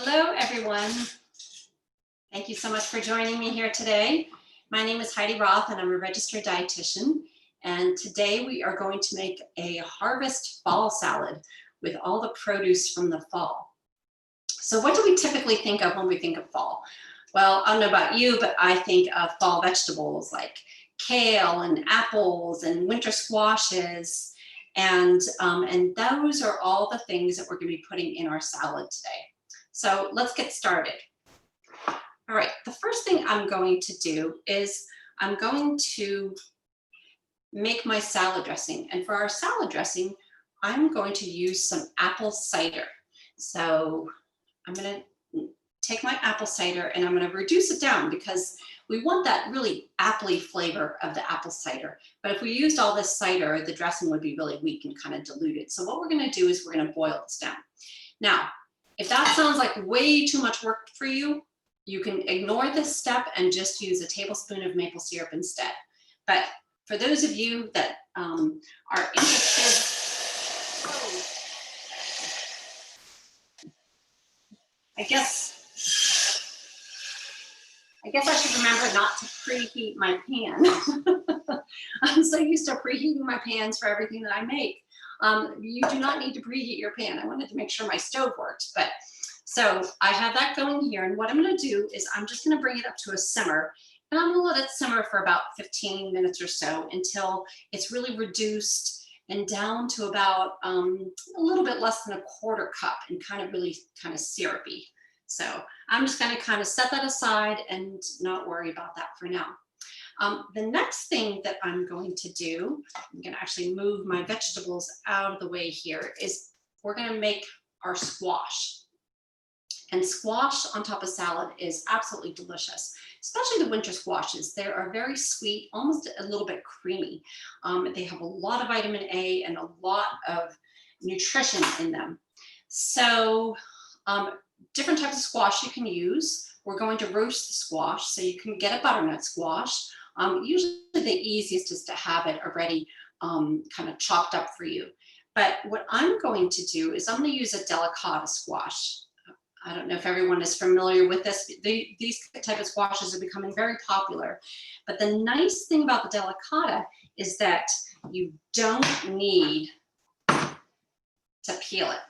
Hello, everyone. Thank you so much for joining me here today. My name is Heidi Roth, and I'm a registered dietitian. And today we are going to make a harvest fall salad with all the produce from the fall. So what do we typically think of when we think of fall? Well, I don't know about you, but I think of fall vegetables like kale and apples and winter squashes. And those are all the things that we're going to be putting in our salad today. So let's get started. All right, the first thing I'm going to do is I'm going to make my salad dressing. And for our salad dressing, I'm going to use some apple cider. So I'm going to take my apple cider and I'm going to reduce it down because we want that really appley flavor of the apple cider. But if we used all this cider, the dressing would be really weak and kind of diluted. So what we're going to do is we're going to boil this down. Now, if that sounds like way too much work for you, you can ignore this step and just use a tablespoon of maple syrup instead. But for those of you that are interested, I guess I should remember not to preheat my pan. I'm so used to preheating my pans for everything that I make. You do not need to preheat your pan. I wanted to make sure my stove worked, but so I have that going here. And what I'm going to do is I'm just going to bring it up to a simmer, and I'm going to let it simmer for about 15 minutes or so until it's really reduced and down to about a little bit less than a quarter cup and really kind of syrupy. So I'm just going to kind of set that aside and not worry about that for now. The next thing that I'm going to do, I'm going to actually move my vegetables out of the way here, is we're going to make our squash. And squash on top of salad is absolutely delicious, especially the winter squashes. They are very sweet, almost a little bit creamy. They have a lot of vitamin A and a lot of nutrition in them. So different types of squash you can use. We're going to roast the squash, so you can get a butternut squash. Usually the easiest is to have it already kind of chopped up for you. But what I'm going to do is I'm going to use a delicata squash. I don't know if everyone is familiar with this. These type of squashes are becoming very popular. But the nice thing about the delicata is that you don't need to peel it,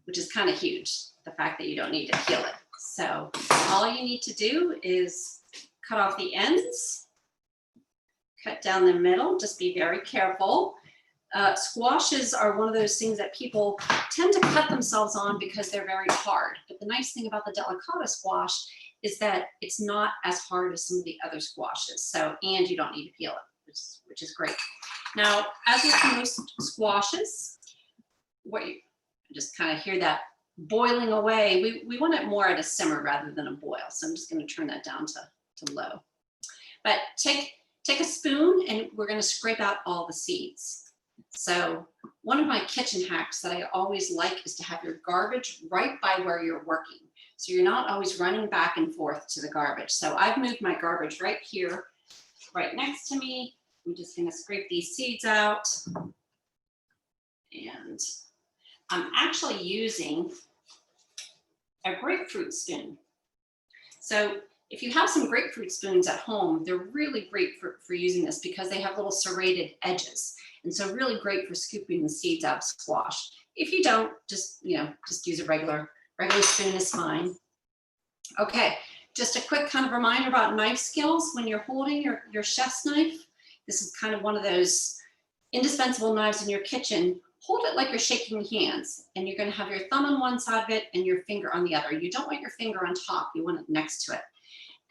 which is kind of huge, the fact that you don't need to peel it. So all you need to do is cut off the ends, cut down the middle, just be very careful. Squashes are one of those things that people tend to cut themselves on because they're very hard. But the nice thing about the delicata squash is that it's not as hard as some of the other squashes. So, and you don't need to peel it, which is great. Now, as with most squashes, just kind of hear that boiling away. We want it more at a simmer rather than a boil. So I'm just going to turn that down to low. But take a spoon and we're going to scrape out all the seeds. So one of my kitchen hacks that I always like is to have your garbage right by where you're working. So you're not always running back and forth to the garbage. So I've moved my garbage right here, right next to me. I'm just going to scrape these seeds out. And I'm actually using a grapefruit spoon. So if you have some grapefruit spoons at home, they're really great for using this because they have little serrated edges. And so really great for scooping the seeds out of squash. If you don't, just use a regular spoon is fine. Okay, just a quick kind of reminder about knife skills. When you're holding your chef's knife, this is kind of one of those indispensable knives in your kitchen. Hold it like you're shaking hands, and you're going to have your thumb on one side of it and your finger on the other. You don't want your finger on top, you want it next to it.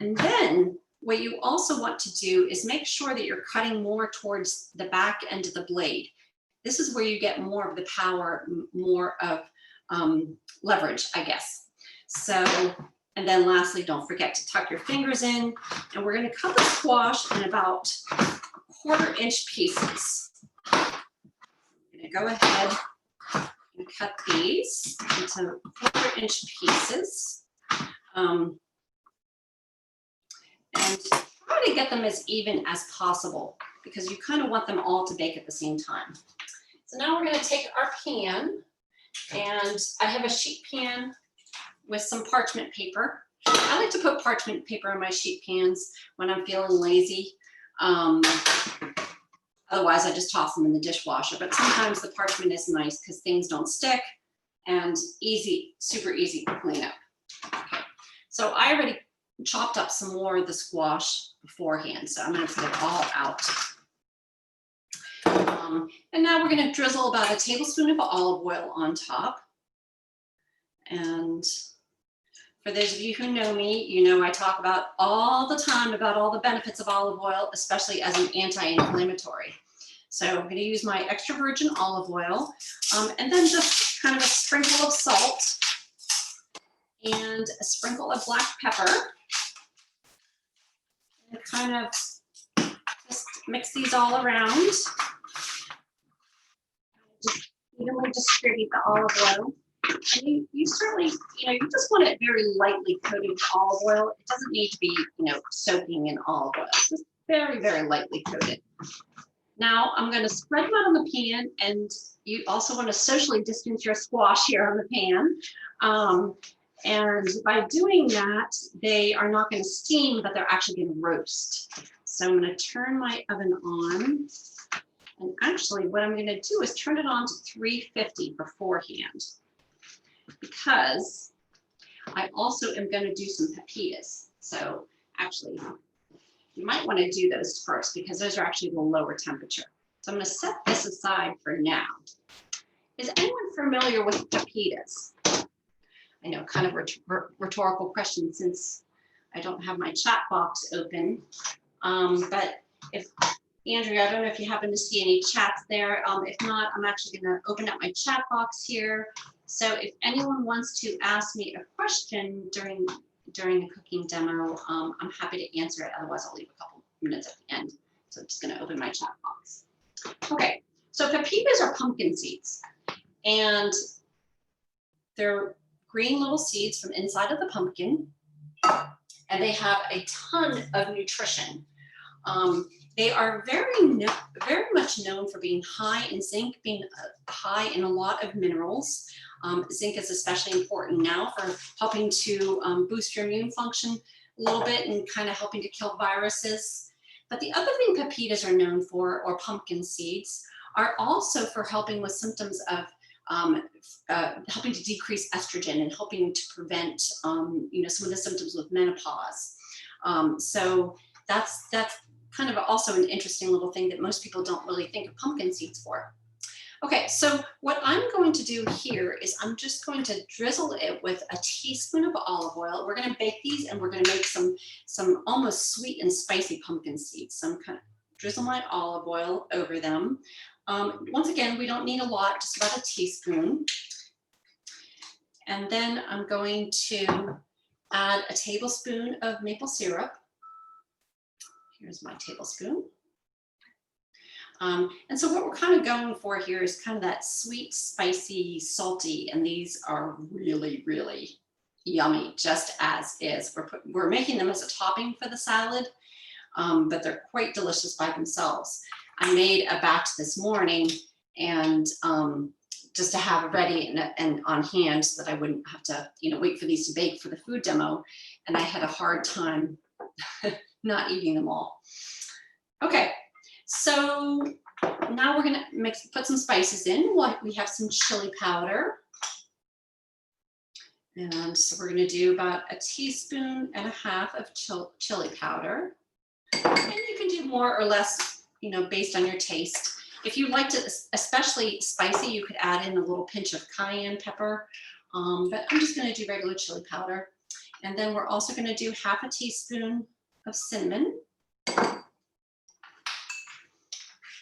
And then what you also want to do is make sure that you're cutting more towards the back end of the blade. This is where you get more of the power, more of leverage, I guess. So, and then lastly, don't forget to tuck your fingers in, and we're going to cut the squash in about 1/4 inch pieces. I'm going to go ahead and cut these into 1/4 inch pieces. And try to get them as even as possible because you kind of want them all to bake at the same time. So now we're going to take our pan, and I have a sheet pan with some parchment paper. I like to put parchment paper on my sheet pans when I'm feeling lazy. Otherwise, I just toss them in the dishwasher. But sometimes the parchment is nice because things don't stick and easy, super easy to clean up. Okay. So I already chopped up some more of the squash beforehand, so I'm going to put it all out. And now we're going to drizzle about a tablespoon of olive oil on top. And for those of you who know me, you know I talk about all the time about all the benefits of olive oil, especially as an anti-inflammatory. So I'm going to use my extra virgin olive oil, and then just kind of a sprinkle of salt and a sprinkle of black pepper. And kind of just mix these all around. Just evenly distribute the olive oil. And you certainly, you just want it very lightly coated with olive oil. It doesn't need to be, soaking in olive oil. It's just very, very lightly coated. Now I'm going to spread them out on the pan, and you also want to socially distance your squash here on the pan. And by doing that, they are not going to steam, but they're actually going to roast. So I'm going to turn my oven on. And actually what I'm going to do is turn it on to 350 beforehand, because I also am going to do some pepitas. So actually, you might want to do those first because those are actually the lower temperature. So I'm going to set this aside for now. Is anyone familiar with pepitas? I know, kind of rhetorical question since I don't have my chat box open. But if Andrea, I don't know if you happen to see any chats there. If not, I'm actually going to open up my chat box here. So if anyone wants to ask me a question during the cooking demo, I'm happy to answer it. Otherwise, I'll leave a couple minutes at the end. So I'm just going to open my chat box. Okay, so pepitas are pumpkin seeds, and they're green little seeds from inside of the pumpkin, and they have a ton of nutrition. They are very much known for being high in zinc, being high in a lot of minerals. Zinc is especially important now for helping to boost your immune function a little bit and kind of helping to kill viruses. But the other thing pepitas are known for, or pumpkin seeds, are also for helping with symptoms of helping to decrease estrogen and helping to prevent some of the symptoms with menopause. So that's kind of also an interesting little thing that most people don't really think of pumpkin seeds for. Okay, so what I'm going to do here is I'm just going to drizzle it with a teaspoon of olive oil. We're going to bake these, and we're going to make some almost sweet and spicy pumpkin seeds. So I'm kind of drizzle my olive oil over them. Once again, we don't need a lot, just about a teaspoon. And then I'm going to add a tablespoon of maple syrup. Here's my tablespoon. And so what we're kind of going for here is kind of that sweet, spicy, salty, and these are really, really yummy, just as is. We're making them as a topping for the salad, but they're quite delicious by themselves. I made a batch this morning, and just to have it ready and on hand so that I wouldn't have to, wait for these to bake for the food demo. And I had a hard time not eating them all. Okay, so now we're gonna put some spices in. We have some chili powder. And so we're gonna do about 1.5 teaspoons of chili powder. And you can do more or less, based on your taste. If you liked it especially spicy, you could add in a little pinch of cayenne pepper. But I'm just gonna do regular chili powder. And then we're also gonna do 1/2 teaspoon of cinnamon.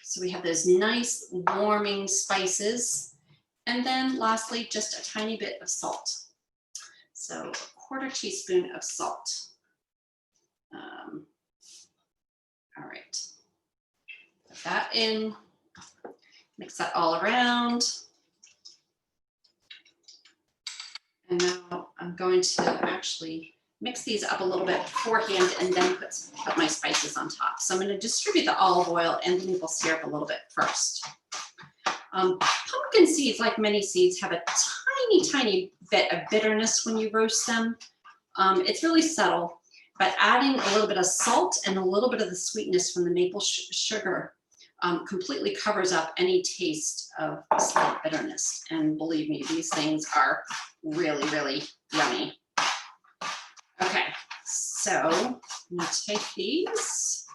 So we have those nice warming spices. And then lastly, just a tiny bit of salt. So 1/4 teaspoon of salt. All right, put that in, mix that all around. And now I'm going to actually mix these up a little bit beforehand and then put my spices on top. So I'm going to distribute the olive oil and the maple syrup a little bit first. Pumpkin seeds, like many seeds, have a tiny bit of bitterness when you roast them. It's really subtle, but adding a little bit of salt and a little bit of the sweetness from the maple sugar completely covers up any taste of slight bitterness. And believe me, these things are really, really yummy. Okay, so I'm gonna take these,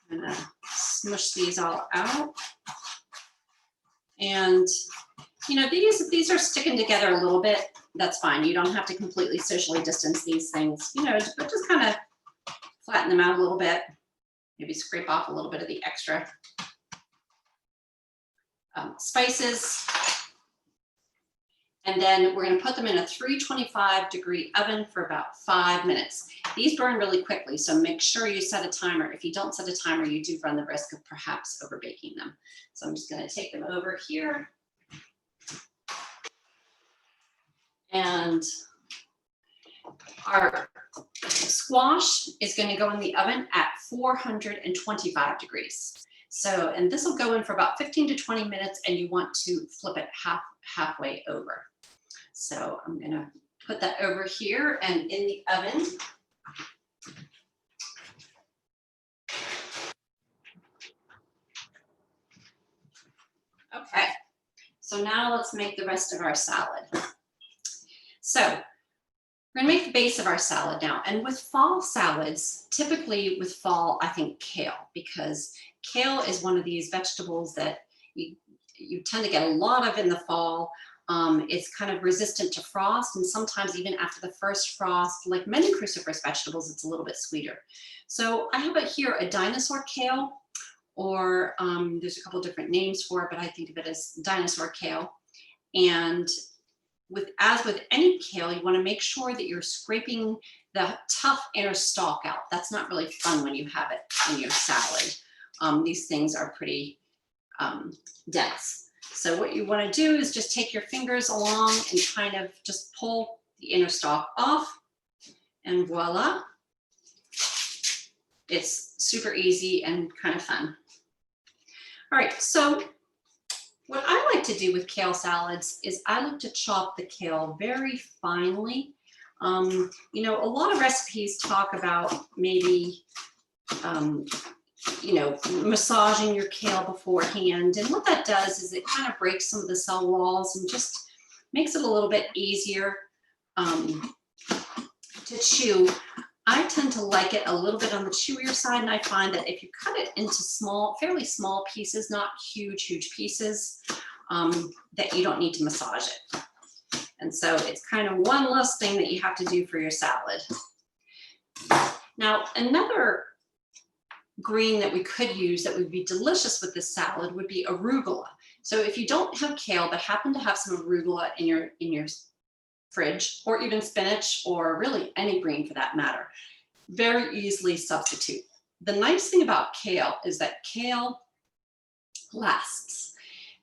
I'm gonna smush these all out. And you know, these are sticking together a little bit. That's fine. You don't have to completely socially distance these things, you know, but just kind of flatten them out a little bit. Maybe scrape off a little bit of the extra spices. And then we're going to put them in a 325-degree oven for about 5 minutes. These burn really quickly, so make sure you set a timer. If you don't set a timer, you do run the risk of perhaps over baking them. So I'm just going to take them over here. And our squash is going to go in the oven at 425 degrees. So, and this will go in for about 15 to 20 minutes, and you want to flip it halfway over. So I'm going to put that over here and in the oven. Okay, so now let's make the rest of our salad. So we're gonna make the base of our salad now. And with fall salads, typically with fall, I think kale, because kale is one of these vegetables that you tend to get a lot of in the fall. It's kind of resistant to frost, and sometimes even after the first frost, like many cruciferous vegetables, it's a little bit sweeter. So I have it here, a dinosaur kale, or there's a couple different names for it, but I think of it as dinosaur kale. And as with any kale, you want to make sure that you're scraping the tough inner stalk out. That's not really fun when you have it in your salad. These things are pretty dense. So what you want to do is just take your fingers along and kind of just pull the inner stalk off, and voila. It's super easy and kind of fun. All right, so what I like to do with kale salads is I like to chop the kale very finely. You know, a lot of recipes talk about maybe, you know, massaging your kale beforehand. And what that does is it kind of breaks some of the cell walls and just makes it a little bit easier to chew. I tend to like it a little bit on the chewier side, and I find that if you cut it into fairly small pieces, not huge pieces, that you don't need to massage it. And so it's kind of one less thing that you have to do for your salad. Now, another green that we could use that would be delicious with this salad would be arugula. So if you don't have kale but happen to have some arugula in your fridge, or even spinach, or really any green for that matter, very easily substitute. The nice thing about kale is that kale lasts,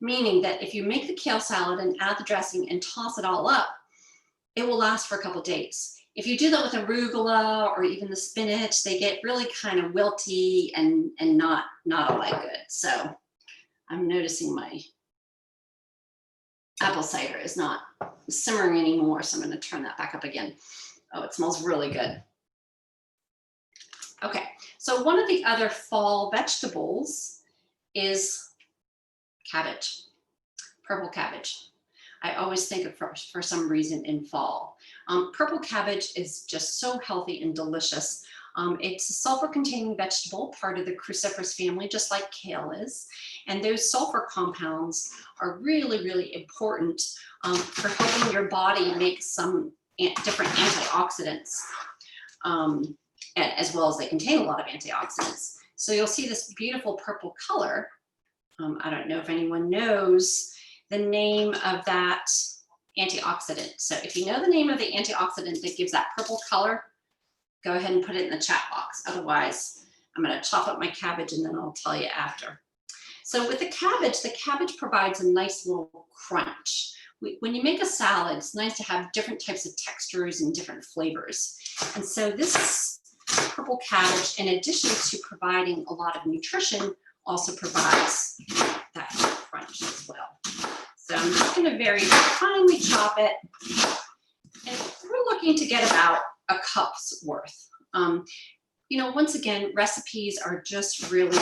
meaning that if you make the kale salad and add the dressing and toss it all up, it will last for a couple days. If you do that with arugula or even the spinach, they get really kind of wilty and not all that good. So I'm noticing my apple cider is not simmering anymore, so I'm going to turn that back up again. Oh, it smells really good. Okay, so one of the other fall vegetables is cabbage, purple cabbage. I always think of for some reason in fall. Purple cabbage is just so healthy and delicious. It's a sulfur-containing vegetable, part of the cruciferous family, just like kale is. And those sulfur compounds are really important for helping your body make some different antioxidants, as well as they contain a lot of antioxidants. So you'll see this beautiful purple color. I don't know if anyone knows the name of that antioxidant. So if you know the name of the antioxidant that gives that purple color, go ahead and put it in the chat box. Otherwise, I'm going to chop up my cabbage and then I'll tell you after. So with the cabbage provides a nice little crunch. When you make a salad, it's nice to have different types of textures and different flavors. And so this purple cabbage, in addition to providing a lot of nutrition, also provides that crunch as well. So I'm just going to very finely chop it. And we're looking to get about a cup's worth. You know, once again, recipes are just really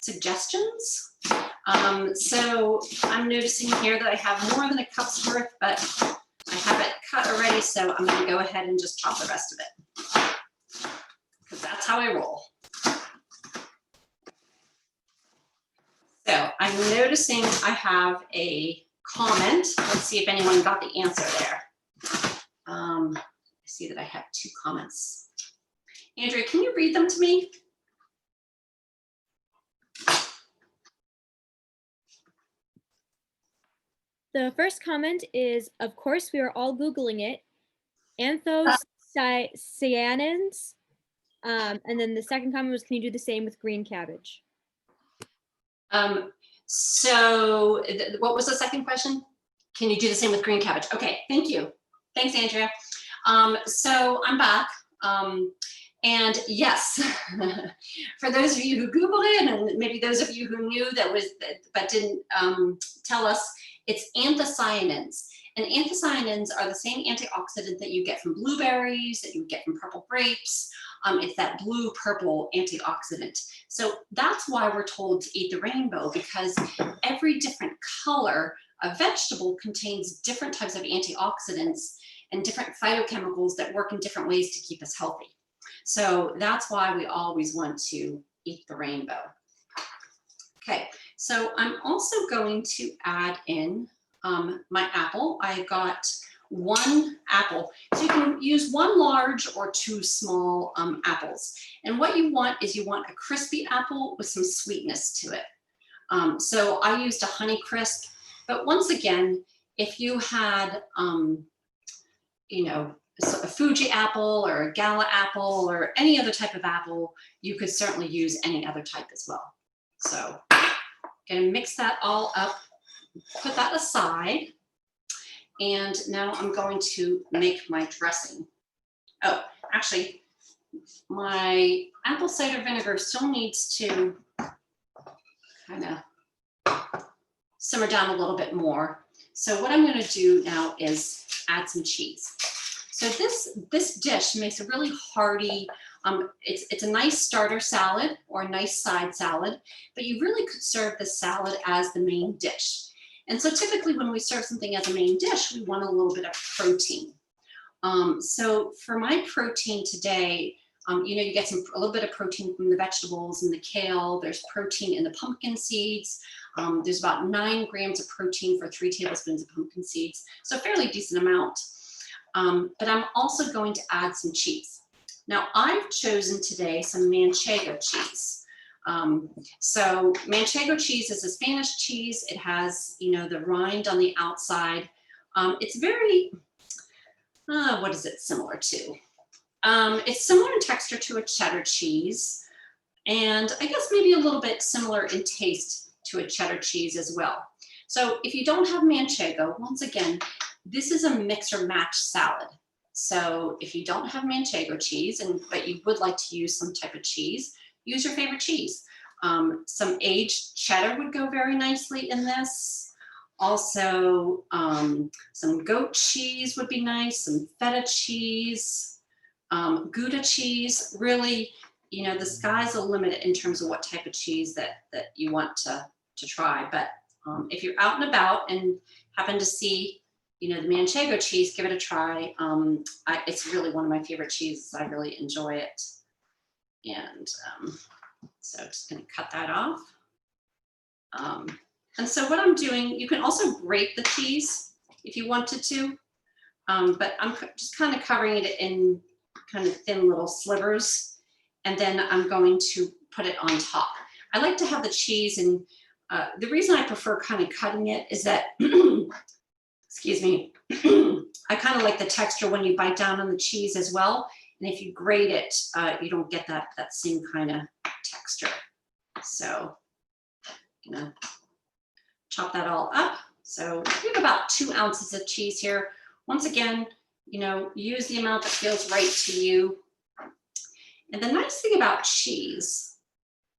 suggestions. So I'm noticing here that I have more than a cup's worth, but I have it cut already, so I'm going to go ahead and just chop the rest of it, because that's how I roll. So I'm noticing I have a comment. Let's see if anyone got the answer there. I see that I have 2 comments. Andrea, can you read them to me? The first comment is, of course, we are all Googling it. Anthocyanins. And then the second comment was, can you do the same with green cabbage? So what was the second question? Can you do the same with green cabbage? Okay, thank you. Thanks, Andrea. So I'm back. And yes, for those of you who Googled it, and maybe those of you who knew but didn't tell us, it's anthocyanins. And anthocyanins are the same antioxidant that you get from blueberries, that you get from purple grapes. It's that blue-purple antioxidant. So that's why we're told to eat the rainbow, because every different color of vegetable contains different types of antioxidants and different phytochemicals that work in different ways to keep us healthy. So that's why we always want to eat the rainbow. Okay, so I'm also going to add in my apple. I got 1 apple. So you can use 1 large or 2 small apples. And what you want is you want a crispy apple with some sweetness to it. So I used a Honeycrisp, but once again, if you had, you know, a Fuji apple or a Gala apple or any other type of apple, you could certainly use any other type as well. So I'm gonna mix that all up, put that aside. And now I'm going to make my dressing. Oh, actually, my apple cider vinegar still needs to kind of simmer down a little bit more. So what I'm going to do now is add some cheese. So this dish makes a really hearty, it's a nice starter salad or a nice side salad, but you really could serve the salad as the main dish. And so typically when we serve something as a main dish, we want a little bit of protein. So for my protein today, you know, you get a little bit of protein from the vegetables and the kale. There's protein in the pumpkin seeds. There's about 9 grams of protein for 3 tablespoons of pumpkin seeds. So a fairly decent amount. But I'm also going to add some cheese. Now I've chosen today some Manchego cheese. So Manchego cheese is a Spanish cheese. It has, you know, the rind on the outside. It's very, what is it similar to? It's similar in texture to a cheddar cheese, and I guess maybe a little bit similar in taste to a cheddar cheese as well. So if you don't have Manchego, once again, this is a mix or match salad. So if you don't have Manchego cheese, but you would like to use some type of cheese, use your favorite cheese. Some aged cheddar would go very nicely in this. Also, some goat cheese would be nice, some feta cheese, Gouda cheese. Really, you know, the sky's the limit in terms of what type of cheese that you want to try. But if you're out and about and happen to see, you know, the Manchego cheese, give it a try. It's really one of my favorite cheeses. I really enjoy it. And so just gonna cut that off. And so what I'm doing, you can also grate the cheese if you wanted to, but I'm just kind of covering it in kind of thin little slivers. And then I'm going to put it on top. I like to have the cheese, and the reason I prefer kind of cutting it is that, excuse me, I kind of like the texture when you bite down on the cheese as well. And if you grate it, you don't get that same kind of texture. So, you know, chop that all up. So we have about 2 ounces of cheese here. Once again, you know, use the amount that feels right to you. And the nice thing about cheese,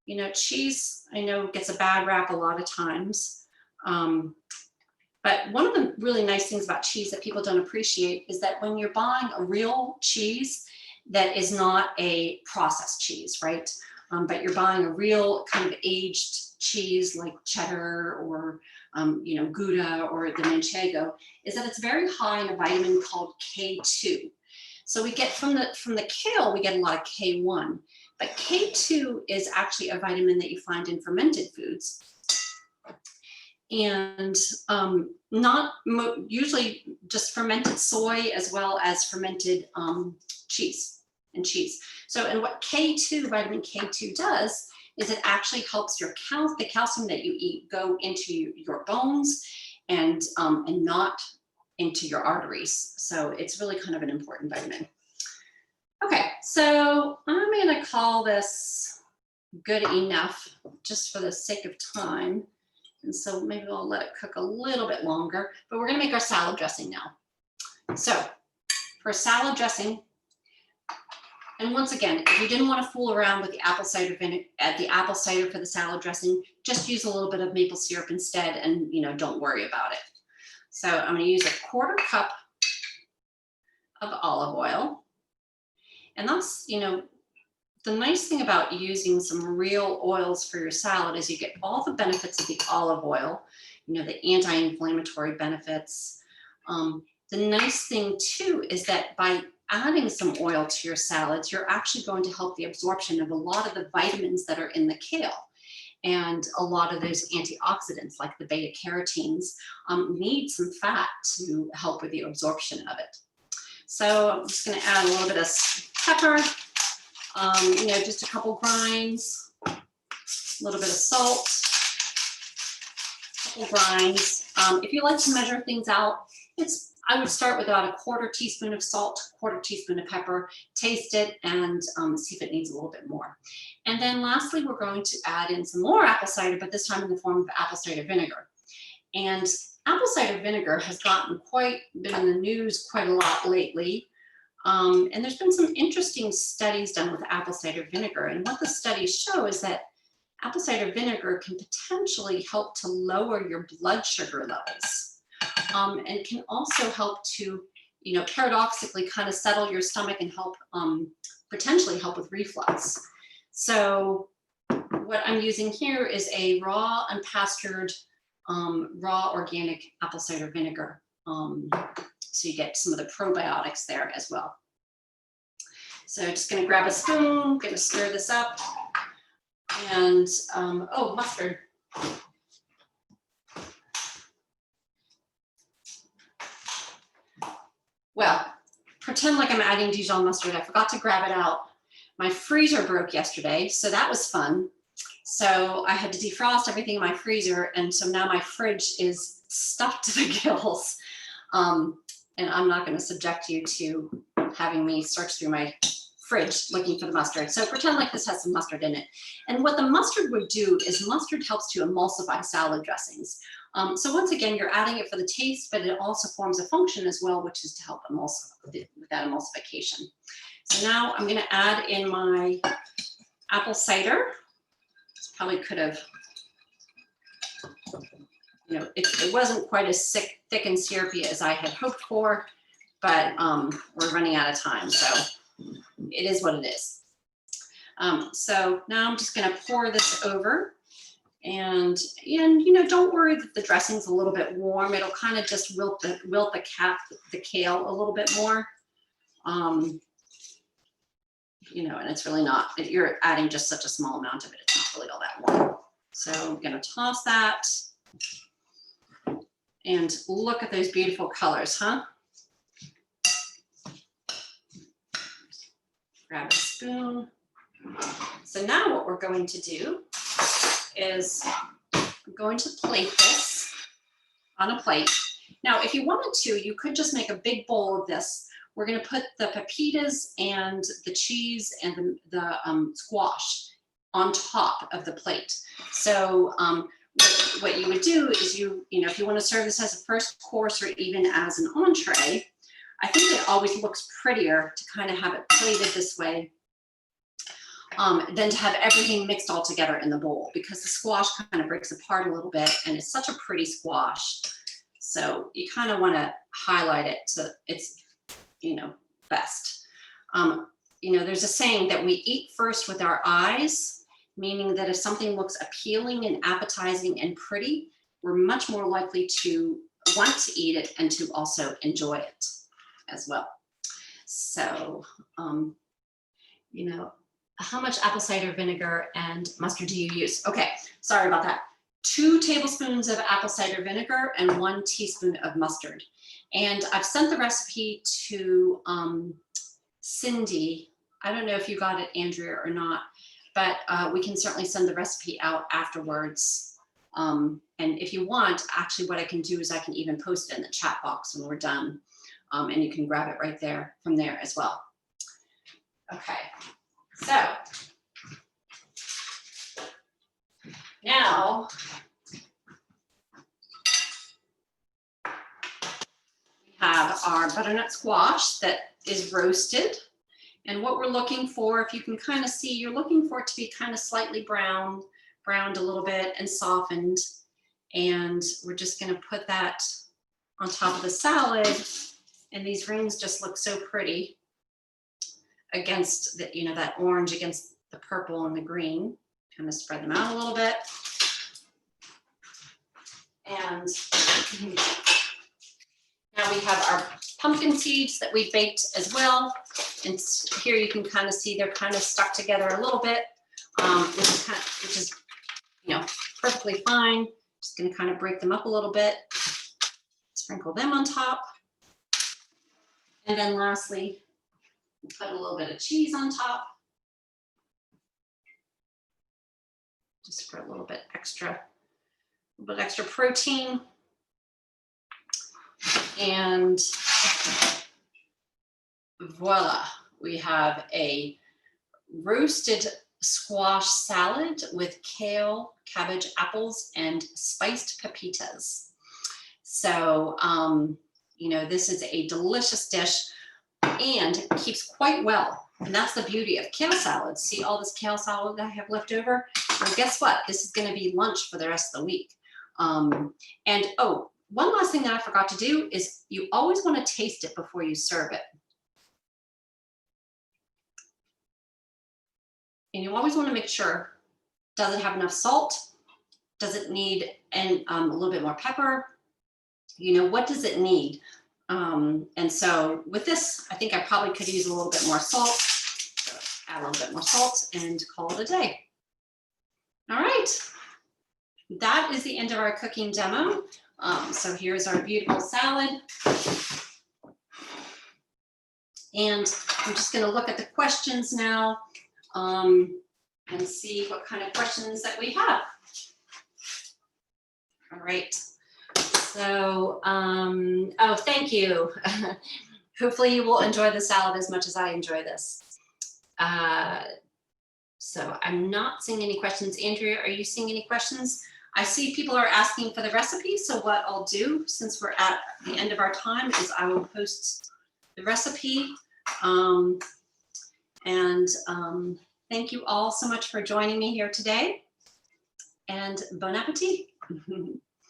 you know, cheese, I know gets a bad rap a lot of times. But one of the really nice things about cheese that people don't appreciate is that when you're buying a real cheese that is not a processed cheese, right? But you're buying a real kind of aged cheese like cheddar or Gouda or the Manchego, is that it's very high in a vitamin called K2. So we get from the kale, we get a lot of K1, but K2 is actually a vitamin that you find in fermented foods. And usually just fermented soy as well as fermented cheese. So, and what vitamin K2 does is it actually helps the calcium that you eat go into your bones and not into your arteries. So it's really kind of an important vitamin. Okay, so I'm gonna call this good enough just for the sake of time. And so maybe I'll let it cook a little bit longer, but we're gonna make our salad dressing now. So for salad dressing, and once again, if you didn't want to fool around with the apple cider for the salad dressing, just use a little bit of maple syrup instead, and don't worry about it. So I'm going to use a 1/4 cup of olive oil, and that's the nice thing about using some real oils for your salad is you get all the benefits of the olive oil, the anti-inflammatory benefits. The nice thing too is that by adding some oil to your salads, you're actually going to help the absorption of a lot of the vitamins that are in the kale. And a lot of those antioxidants, like the beta carotenes, need some fat to help with the absorption of it. So I'm just going to add a little bit of pepper, just a couple grinds, a little bit of salt, a couple grinds. If you like to measure things out, I would start with about a 1/4 teaspoon of salt, 1/4 teaspoon of pepper, taste it, and see if it needs a little bit more. And then lastly, we're going to add in some more apple cider, but this time in the form of apple cider vinegar. And apple cider vinegar has been in the news quite a lot lately. And there's been some interesting studies done with apple cider vinegar. And what the studies show is that apple cider vinegar can potentially help to lower your blood sugar levels. And can also help to, paradoxically kind of settle your stomach and help, potentially help with reflux. So what I'm using here is a raw, unpastured, raw organic apple cider vinegar. So you get some of the probiotics there as well. So just gonna grab a spoon, gonna stir this up. And, mustard. Well, pretend like I'm adding Dijon mustard. I forgot to grab it out. My freezer broke yesterday, so that was fun. So I had to defrost everything in my freezer, and so now my fridge is stuffed to the gills. And I'm not going to subject you to having me search through my fridge looking for the mustard. So pretend like this has some mustard in it. And what the mustard would do is mustard helps to emulsify salad dressings. So once again, you're adding it for the taste, but it also forms a function as well, which is to help with that emulsification. So now I'm going to add in my apple cider. This probably could have, it wasn't quite as thick and syrupy as I had hoped for, but we're running out of time, so it is what it is. So now I'm just going to pour this over. And don't worry that the dressing's a little bit warm. It'll kind of just wilt the kale a little bit more. And it's really not, you're adding just such a small amount of it. It's not really all that warm. So I'm going to toss that. And look at those beautiful colors, huh? Grab a spoon. So now what we're going to do is I'm going to plate this on a plate. Now, if you wanted to, you could just make a big bowl of this. We're going to put the pepitas and the cheese and the squash on top of the plate. So what you would do is if you want to serve this as a first course or even as an entree, I think it always looks prettier to kind of have it plated this way than to have everything mixed all together in the bowl, because the squash kind of breaks apart a little bit and it's such a pretty squash. So you kind of want to highlight it so it's, you know, best. You know, there's a saying that we eat first with our eyes, meaning that if something looks appealing and appetizing and pretty, we're much more likely to want to eat it and to also enjoy it as well. So, you know, how much apple cider vinegar and mustard do you use? Okay, sorry about that. 2 tablespoons of apple cider vinegar and 1 teaspoon of mustard. And I've sent the recipe to Cindy. I don't know if you got it, Andrea, or not, but we can certainly send the recipe out afterwards. And if you want, actually what I can do is I can even post it in the chat box when we're done. And you can grab it right there from there as well. Okay, so now we have our butternut squash that is roasted. And what we're looking for, if you can kind of see, you're looking for it to be kind of slightly browned a little bit and softened. And we're just going to put that on top of the salad. And these rings just look so pretty against the, you know, that orange against the purple and the green. Kind of spread them out a little bit. And now we have our pumpkin seeds that we baked as well. And here you can kind of see they're kind of stuck together a little bit, which is, you know, perfectly fine. Just going to kind of break them up a little bit, sprinkle them on top. And then lastly, put a little bit of cheese on top. Just for a little bit extra protein. And voila, we have a roasted squash salad with kale, cabbage, apples, and spiced pepitas. So, you know, this is a delicious dish and keeps quite well. And that's the beauty of kale salads. See all this kale salad that I have left over? Well, guess what? This is going to be lunch for the rest of the week. And oh, one last thing that I forgot to do is you always want to taste it before you serve it. And you always want to make sure, does it have enough salt? Does it need a little bit more pepper? You know, what does it need? And so with this, I think I probably could use a little bit more salt. So add a little bit more salt and call it a day. All right. That is the end of our cooking demo. So here's our beautiful salad. And I'm just going to look at the questions now and see what kind of questions that we have. All right. So, oh, thank you. Hopefully you will enjoy the salad as much as I enjoy this. So I'm not seeing any questions. Andrea, are you seeing any questions? I see people are asking for the recipe. So what I'll do, since we're at the end of our time, is I will post the recipe. Thank you all so much for joining me here today. And bon appetit.